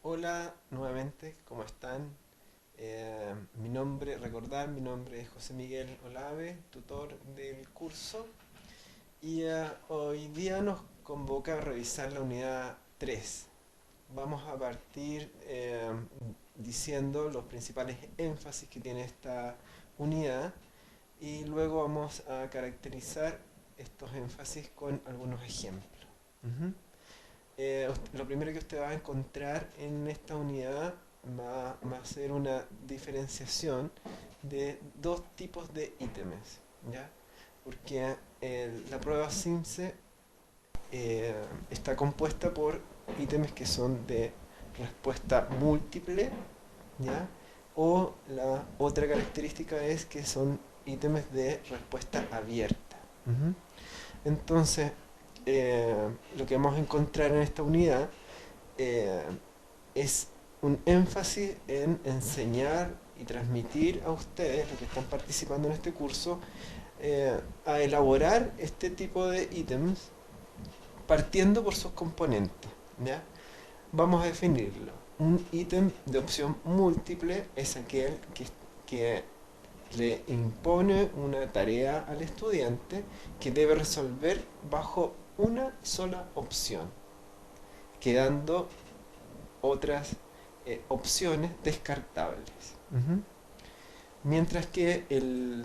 Hola nuevamente, ¿cómo están? Mi nombre, recordar, mi nombre es José Miguel Olave, tutor del curso, y hoy día nos convoca a revisar la unidad 3. Vamos a partir diciendo los principales énfasis que tiene esta unidad y luego vamos a caracterizar estos énfasis con algunos ejemplos. Ujú. Lo primero que usted va a encontrar en esta unidad va a ser una diferenciación de dos tipos de ítems, ¿ya? Porque la prueba SIMSE está compuesta por ítems que son de respuesta múltiple, ¿ya? O la otra característica es que son ítems de respuesta abierta. Ujú. Entonces, lo que vamos a encontrar en esta unidad eh, es un énfasis en enseñar y transmitir a ustedes, los que están participando en este curso, a elaborar este tipo de ítems partiendo por sus componentes, ¿ya? Vamos a definirlo. Un ítem de opción múltiple es aquel que le impone una tarea al estudiante que debe resolver bajo una sola opción, quedando otras opciones descartables. Ujú. Mientras que el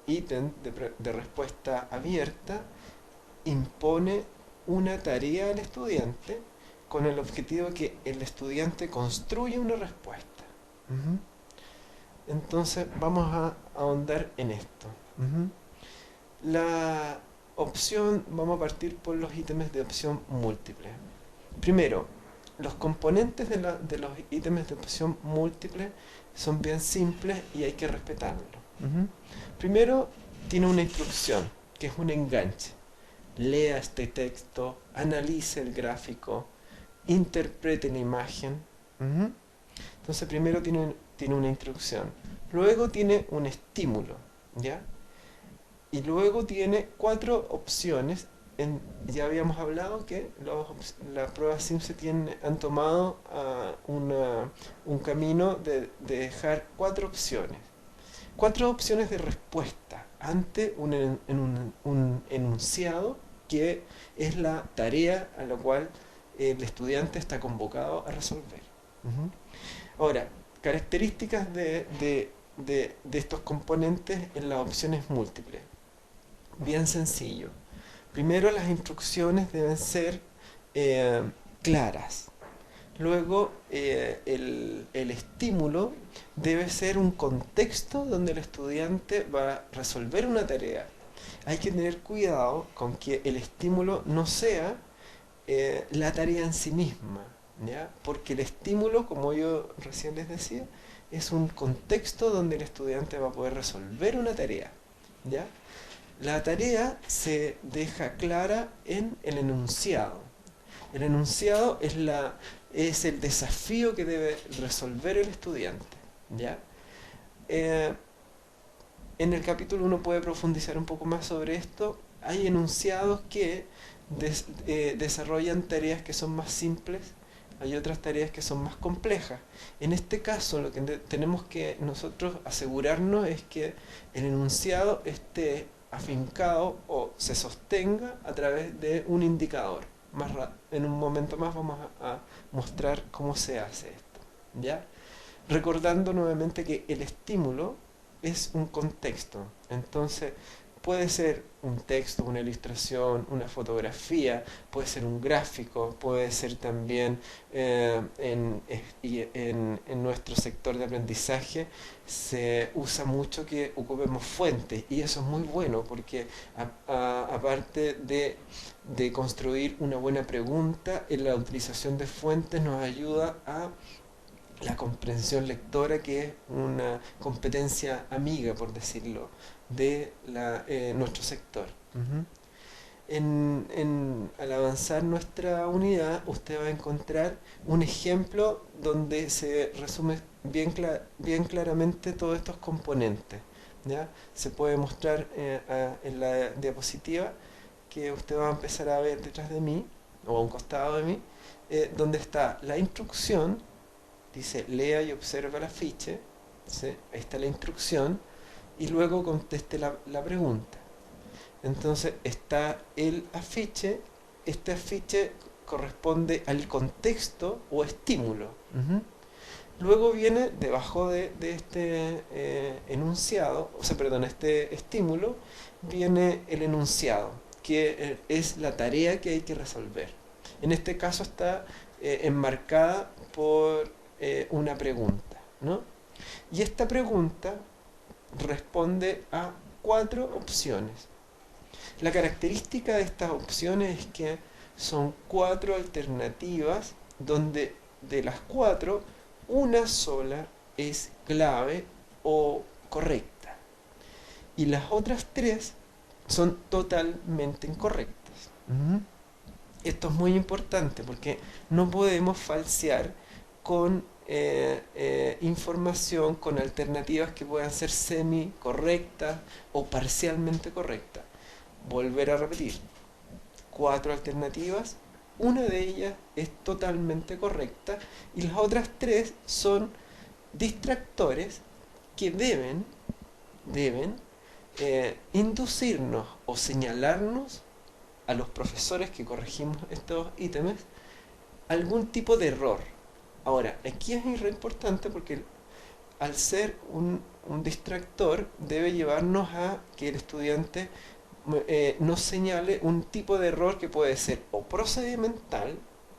ítem de respuesta abierta impone una tarea al estudiante con el objetivo de que el estudiante construya una respuesta. Ujú. Entonces vamos a ahondar en esto. Ujú. La opción, vamos a partir por los ítems de opción múltiple. Primero, los componentes de los ítems de opción múltiple son bien simples y hay que respetarlos. Ujú. Primero, tiene una instrucción, que es un enganche. Lea este texto, analice el gráfico, interprete la imagen. Ujú. Entonces, primero tiene una instrucción. Luego tiene un estímulo, ¿ya? Y luego tiene cuatro opciones. Ya habíamos hablado que las pruebas SIMSE han tomado un camino de dejar cuatro opciones. Cuatro opciones de respuesta ante un enunciado que es la tarea a la cual el estudiante está convocado a resolver. Ujú. Ahora, características de estos componentes en las opciones múltiples. Bien sencillo. Primero, las instrucciones deben ser eh, claras. Luego, el estímulo debe ser un contexto donde el estudiante va a resolver una tarea. Hay que tener cuidado con que el estímulo no sea la tarea en sí misma, ¿ya? Porque el estímulo, como yo recién les decía, es un contexto donde el estudiante va a poder resolver una tarea, ¿ya? La tarea se deja clara en el enunciado. El enunciado es el desafío que debe resolver el estudiante, ¿ya? Eh, en el capítulo uno puede profundizar un poco más sobre esto. Hay enunciados que desarrollan tareas que son más simples, hay otras tareas que son más complejas. En este caso, lo que tenemos que nosotros asegurarnos es que el enunciado esté afincado o se sostenga a través de un indicador. En un momento más vamos a mostrar cómo se hace esto, ¿ya? Recordando nuevamente que el estímulo es un contexto. Entonces, puede ser un texto, una ilustración, una fotografía, puede ser un gráfico, puede ser también en nuestro sector de aprendizaje se usa mucho que ocupemos fuentes y eso es muy bueno porque aparte de construir una buena pregunta, en la utilización de fuentes nos ayuda a la comprensión lectora, que es una competencia amiga, por decirlo, de nuestro sector. Ujú. Al avanzar nuestra unidad, usted va a encontrar un ejemplo donde se resume bien claramente todos estos componentes. ¿Ya? Se puede mostrar en la diapositiva que usted va a empezar a ver detrás de mí, o a un costado de mí, donde está la instrucción dice lea y observa el afiche, ¿sí? Ahí está la instrucción, y luego conteste la pregunta. Entonces está el afiche, este afiche corresponde al contexto o estímulo. Luego viene debajo de este enunciado, o sea, perdón, este estímulo, viene el enunciado, que es la tarea que hay que resolver. En este caso está enmarcada por una pregunta, ¿no? Y esta pregunta responde a 4 opciones. La característica de estas opciones es que son 4 alternativas donde de las 4 una sola es clave o correcta y las otras 3 son totalmente incorrectas. Esto es muy importante porque no podemos falsear con información, con alternativas que puedan ser semi correctas o parcialmente correctas. Volver a repetir, 4 alternativas, una de ellas es totalmente correcta y las otras 3 son distractores que deben inducirnos o señalarnos a los profesores que corregimos estos ítems algún tipo de error. Ahora, aquí es muy importante porque al ser un distractor debe llevarnos a que el estudiante nos señale un tipo de error que puede ser o procedimental,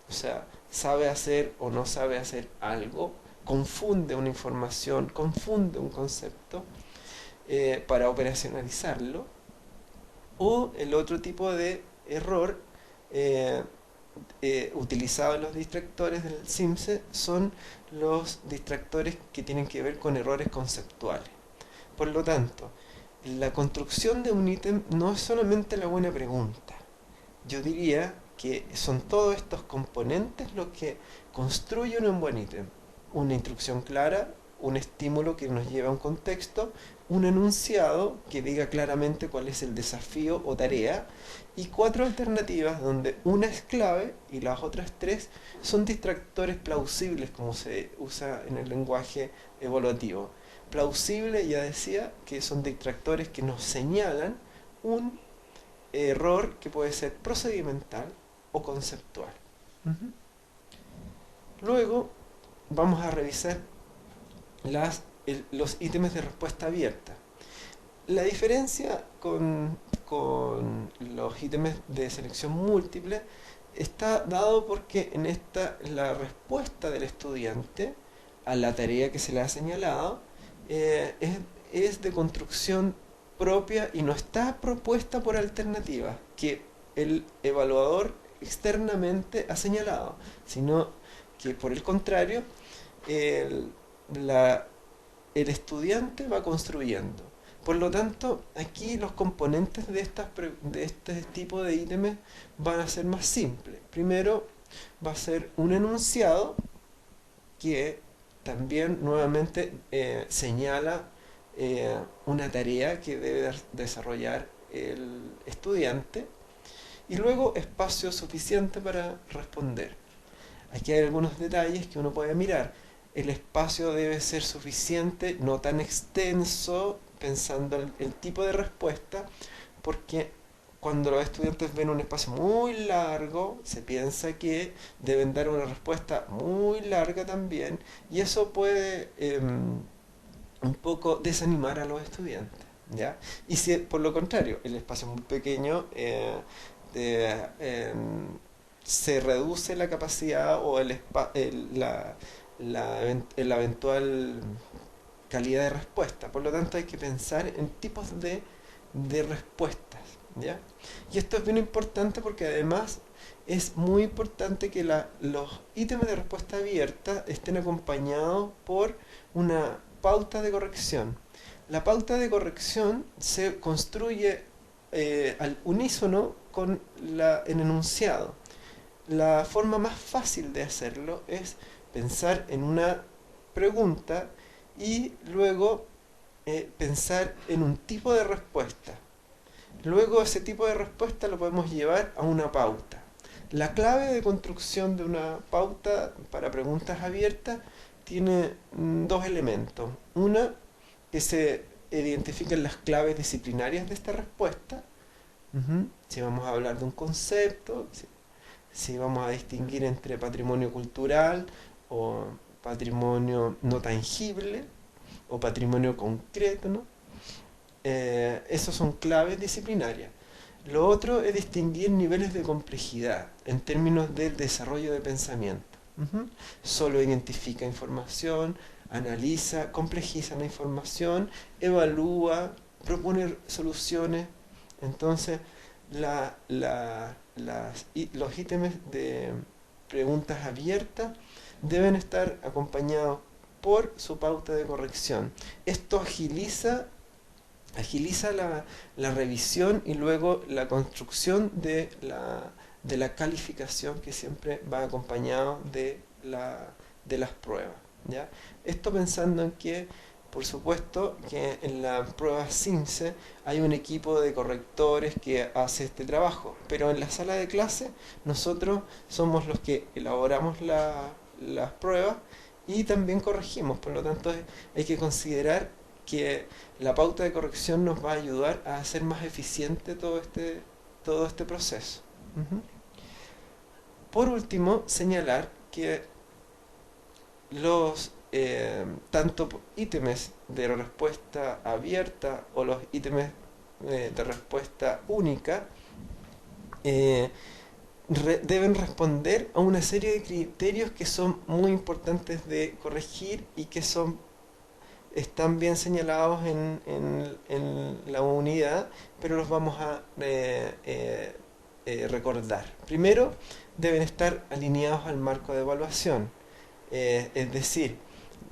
o sea, sabe hacer o no sabe hacer algo, confunde una información, confunde un concepto para operacionalizarlo, o el otro tipo de error eh, utilizado en los distractores del SIMSE son los distractores que tienen que ver con errores conceptuales. Por lo tanto, la construcción de un ítem no es solamente la buena pregunta. Yo diría que son todos estos componentes los que construyen un buen ítem. Una instrucción clara, un estímulo que nos lleva a un contexto, un enunciado que diga claramente cuál es el desafío o tarea, y 4 alternativas donde una es clave y las otras 3 son distractores plausibles, como se usa en el lenguaje evaluativo. Plausible, ya decía, que son distractores que nos señalan un error que puede ser procedimental o conceptual. Luego vamos a revisar los ítems de respuesta abierta. La diferencia con los ítems de selección múltiple está dado porque en esta la respuesta del estudiante a la tarea que se le ha señalado es de construcción propia y no está propuesta por alternativas que el evaluador externamente ha señalado, sino que por el contrario el, el estudiante va construyendo. Por lo tanto, aquí los componentes de este tipo de ítems van a ser más simples. Primero va a ser un enunciado que también nuevamente señala una tarea que debe desarrollar el estudiante y luego espacio suficiente para responder. Aquí hay algunos detalles que uno puede mirar. El espacio debe ser suficiente, no tan extenso, pensando en el tipo de respuesta, porque cuando los estudiantes ven un espacio muy largo, se piensa que deben dar una respuesta muy larga también, y eso puede un poco desanimar a los estudiantes, ¿ya? Y si por lo contrario el espacio es muy pequeño, de, se reduce la capacidad o la eventual calidad de respuesta. Por lo tanto, hay que pensar en tipos de respuestas, ¿ya? Y esto es bien importante porque además es muy importante que los ítems de respuesta abierta estén acompañados por una pauta de corrección. La pauta de corrección se construye al unísono con el enunciado. La forma más fácil de hacerlo es pensar en una pregunta y luego pensar en un tipo de respuesta. Luego ese tipo de respuesta lo podemos llevar a una pauta. La clave de construcción de una pauta para preguntas abiertas tiene dos elementos. Una, que se identifican las claves disciplinarias de esta respuesta. Si vamos a hablar de un concepto, si vamos a distinguir entre patrimonio cultural o patrimonio no tangible o patrimonio concreto, ¿no? Esos son claves disciplinarias. Lo otro es distinguir niveles de complejidad en términos del desarrollo de pensamiento. Solo identifica información, analiza, complejiza la información, evalúa, propone soluciones. Entonces, los ítems de preguntas abiertas deben estar acompañados por su pauta de corrección. Esto agiliza la revisión y luego la construcción de la calificación, que siempre va acompañado de las pruebas, ¿ya? Esto pensando en que, por supuesto, que en la prueba CINCE hay un equipo de correctores que hace este trabajo, pero en la sala de clase nosotros somos los que elaboramos las pruebas y también corregimos. Por lo tanto, hay que considerar que la pauta de corrección nos va a ayudar a hacer más eficiente todo este proceso. Ujú. Por último, señalar que los tanto ítems de respuesta abierta o los ítems de respuesta única eh, deben responder a una serie de criterios que son muy importantes de corregir y que están bien señalados en la unidad, pero los vamos a recordar. Primero, deben estar alineados al marco de evaluación, es decir,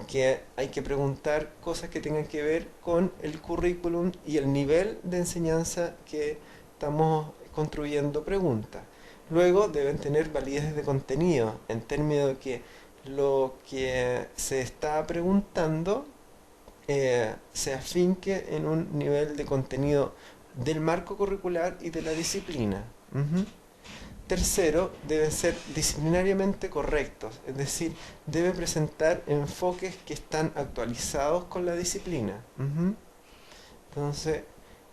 que hay que preguntar cosas que tengan que ver con el currículum y el nivel de enseñanza que estamos construyendo preguntas. Luego deben tener validez de contenido, en términos de que lo que se está preguntando se afinque en un nivel de contenido del marco curricular y de la disciplina. Tercero, deben ser disciplinariamente correctos, es decir, debe presentar enfoques que están actualizados con la disciplina. Entonces,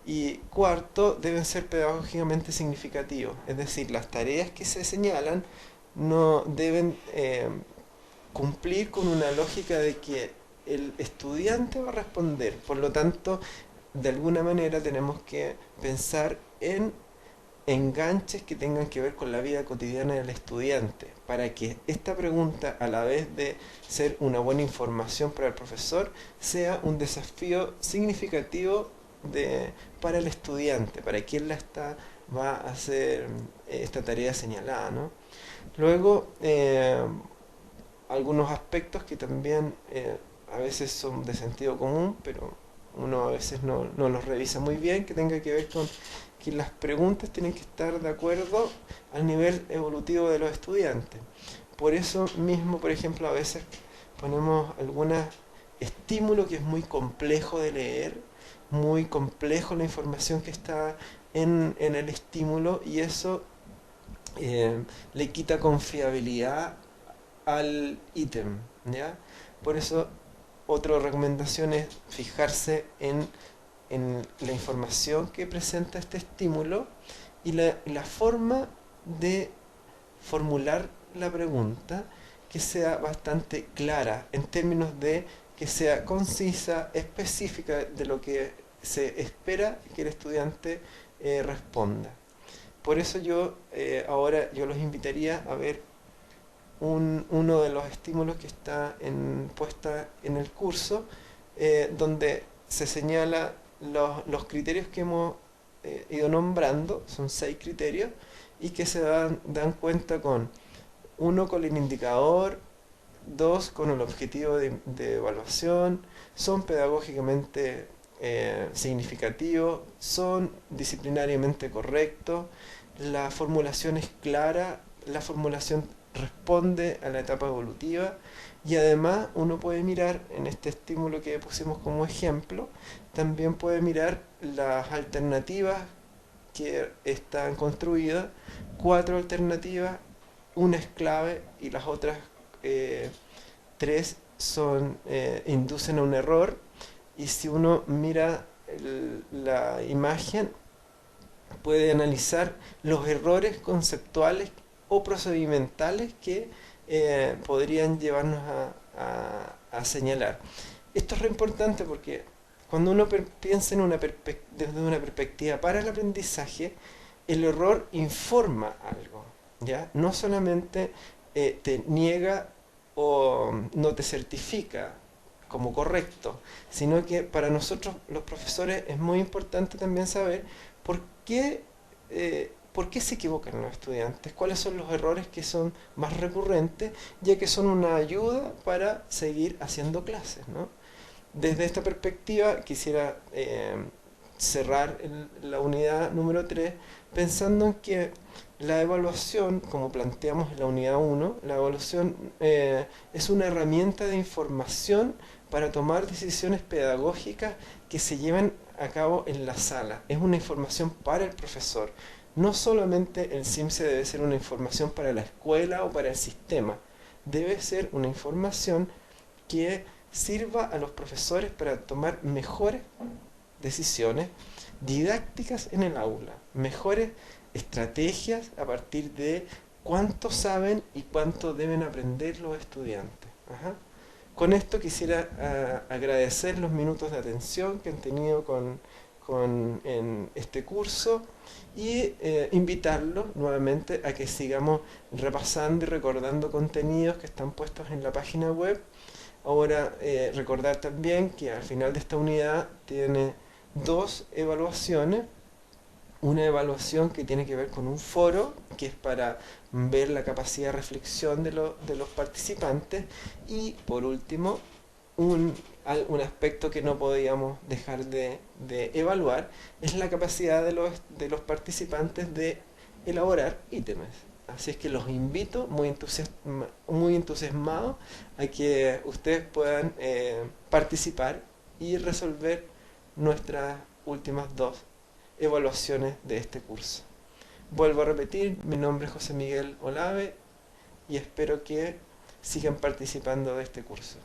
y cuarto, deben ser pedagógicamente significativos, es decir, las tareas que se señalan no deben cumplir con una lógica de que el estudiante va a responder. Por lo tanto, de alguna manera tenemos que pensar en enganches que tengan que ver con la vida cotidiana del estudiante, para que esta pregunta, a la vez de ser una buena información para el profesor, sea un desafío significativo para el estudiante, para quien va a hacer esta tarea señalada, ¿no? Luego, algunos aspectos que también a veces son de sentido común, pero uno a veces no los revisa muy bien, que tenga que ver con que las preguntas tienen que estar de acuerdo al nivel evolutivo de los estudiantes. Por eso mismo, por ejemplo, a veces ponemos algún estímulo que es muy complejo de leer, muy complejo la información que está en el estímulo, y eso le quita confiabilidad al ítem, ¿ya? Por eso, otra recomendación es fijarse en la información que presenta este estímulo y la forma de formular la pregunta, que sea bastante clara en términos de que sea concisa, específica de lo que se espera que el estudiante responda. Por eso ahora yo los invitaría a ver uno de los estímulos que está puesta en el curso, donde se señala los criterios que hemos ido nombrando. Son 6 criterios y que se dan cuenta con: uno, con el indicador; 2, con el objetivo de evaluación; son pedagógicamente significativos; son disciplinariamente correctos; la formulación es clara; la formulación responde a la etapa evolutiva; y además uno puede mirar en este estímulo que pusimos como ejemplo, también puede mirar las alternativas que están construidas: 4 alternativas, una es clave y las otras 3 inducen a un error, y si uno mira la imagen puede analizar los errores conceptuales o procedimentales que podrían llevarnos a señalar. Esto es re importante porque cuando uno piensa en desde una perspectiva para el aprendizaje, el error informa algo, ¿ya? No solamente te niega o no te certifica como correcto, sino que para nosotros los profesores es muy importante también saber por qué se equivocan los estudiantes, cuáles son los errores que son más recurrentes, ya que son una ayuda para seguir haciendo clases, ¿no? Desde esta perspectiva quisiera cerrar la unidad número 3 pensando en que la evaluación, como planteamos en la unidad 1, la evaluación es una herramienta de información para tomar decisiones pedagógicas que se lleven a cabo en la sala. Es una información para el profesor. No solamente el CIMSE debe ser una información para la escuela o para el sistema. Debe ser una información que sirva a los profesores para tomar mejores decisiones didácticas en el aula, mejores estrategias a partir de cuánto saben y cuánto deben aprender los estudiantes. Ajá. Con esto quisiera agradecer los minutos de atención que han tenido en este curso y invitarlos nuevamente a que sigamos repasando y recordando contenidos que están puestos en la página web. Ahora, recordar también que al final de esta unidad tiene dos evaluaciones. Una evaluación que tiene que ver con un foro, que es para ver la capacidad de reflexión de los participantes. Y por último, un aspecto que no podíamos dejar de evaluar es la capacidad de los participantes de elaborar ítems. Así es que los invito muy entusiasmados a que ustedes puedan participar y resolver nuestras últimas dos evaluaciones de este curso. Vuelvo a repetir, mi nombre es José Miguel Olave y espero que sigan participando de este curso.